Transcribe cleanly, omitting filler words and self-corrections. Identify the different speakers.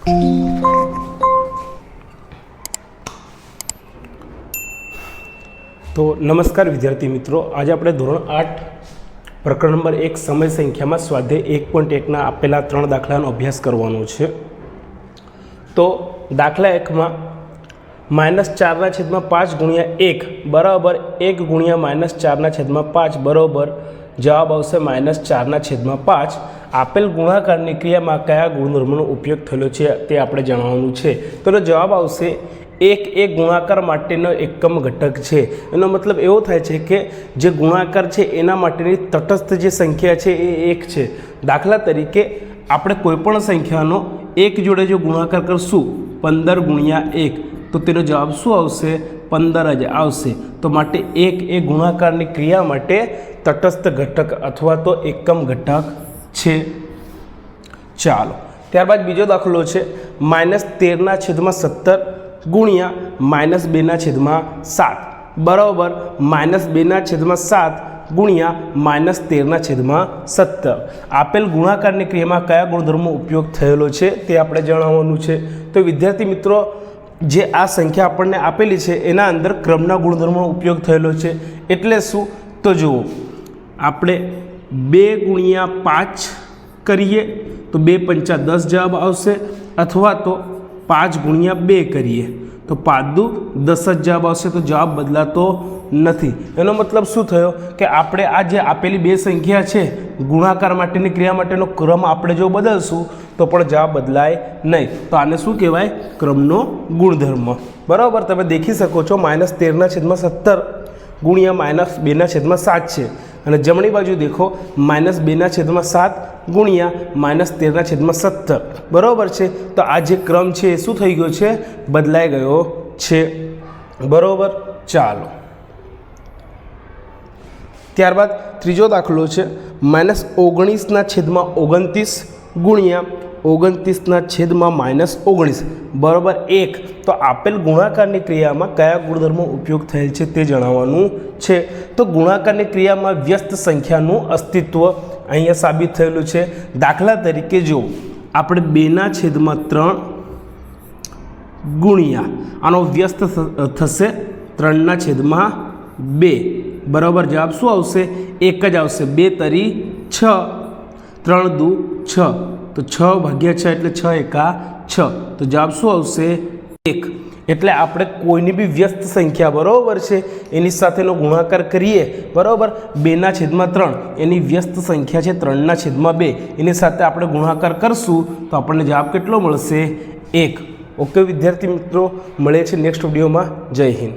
Speaker 1: તો નમસ્કાર વિદ્યાર્થી મિત્રો, આજે આપણે ધોરણ 8 પ્રકરણ નંબર 1 સમય સંખ્યામાં સ્વાધ્યાય 1.1ના આપેલા 3 દાખલાનો અભ્યાસ કરવાનો છે। તો દાખલા 1માં -4/5 ગુણ્યા 1 બરાબર 1 ગુણ્યા -4/5 બરાબર જવાબ આવશે -4/5। આપેલ ગુણાકારની ક્રિયામાં કયા ગુણધર્મનો ઉપયોગ થયેલો છે તે આપણે જાણવાનું છે। તો એનો જવાબ આવશે 1 એ ગુણાકાર માટેનો એકમ ઘટક છે। એનો મતલબ એવો થાય છે કે જે ગુણાકાર છે એના માટેની તટસ્થ જે સંખ્યા છે એ 1 છે। દાખલા તરીકે આપણે કોઈપણ સંખ્યાનો 1 જોડે જો ગુણાકાર કરશું 15 ગુણ્યા 1 તો તેનો જવાબ શું આવશે? 15 જ આવશે। તો માટે 1 એ ગુણાકારની ક્રિયા માટે તટસ્થ ઘટક અથવા તો એકમ ઘટક છે। ચાલો, ત્યારબાદ બીજો દાખલો છે -13/17 ગુણ્યા -2/7 બરાબર -2/7 ગુણ્યા -13/17। આપેલ ગુણાકારની ક્રિયામાં કયા ગુણધર્મનો ઉપયોગ થયેલો છે તે આપણે જણાવવાનું છે। તો વિદ્યાર્થી મિત્રો, જે આ સંખ્યા આપણને આપેલી છે એના અંદર ક્રમના ગુણધર્મનો ઉપયોગ થયેલો છે। એટલે શું? તો જુઓ, આપણે 2 ગુણ્યા 5 કરીએ તો 2 પંચા 10 જવાબ આવશે, અથવા તો 5 ગુણ્યા 2 કરીએ તો 5 દુ 10 જ જવાબ આવશે। તો જવાબ બદલાતો નથી। એનો મતલબ શું થયો કે આપણે આ જે આપેલી બે સંખ્યા છે ગુણાકાર માટેની ક્રિયા માટેનો ક્રમ આપણે જો બદલશું તો પણ જવાબ બદલાય નહીં। તો આને શું કહેવાય? ક્રમનો ગુણધર્મ। બરાબર, તમે દેખી શકો છો -13/17 ગુણ્યા -2/7 છે, અને જમણી બાજુ દેખો -2/7 ગુણ્યા -13/17 બરાબર છે। તો આ જે ક્રમ છે એ શું થઈ ગયો છે? બદલાઈ ગયો છે। બરાબર, ચાલો ત્યારબાદ ત્રીજો દાખલો છે -19/29 ગુણ્યા 29/19 બરાબર 1। તો આપેલ ગુણાકારની ક્રિયામાં કયા ગુણધર્મનો ઉપયોગ થયેલ છે તે જણાવવાનું છે। તો ગુણાકારની ક્રિયામાં વ્યસ્ત સંખ્યાનું અસ્તિત્વ અહીંયા સાબિત થયેલું છે। દાખલા તરીકે જો આપણે 2/3 ગુણ્યા આનો વ્યસ્ત થશે 3/2 બરાબર જવાબ શું આવશે? 1 જ આવશે। 2 તરી 6, 3 દુ 6, તો 6 ભાગ્યા 6 એટલે 6 એકા 6, તો જવાબ શું આવશે? 1। એટલે આપણે કોઈની બી વ્યસ્ત સંખ્યા બરાબર છે એની સાથેનો ગુણાકાર કરીએ બરાબર 2/3 એની વ્યસ્ત સંખ્યા છે 3/2 એની સાથે આપણે ગુણાકાર કરશું તો આપણને જવાબ કેટલો મળશે? 1। ઓકે વિદ્યાર્થી મિત્રો, મળે છે નેક્સ્ટ વિડીયોમાં। જય હિન્દ।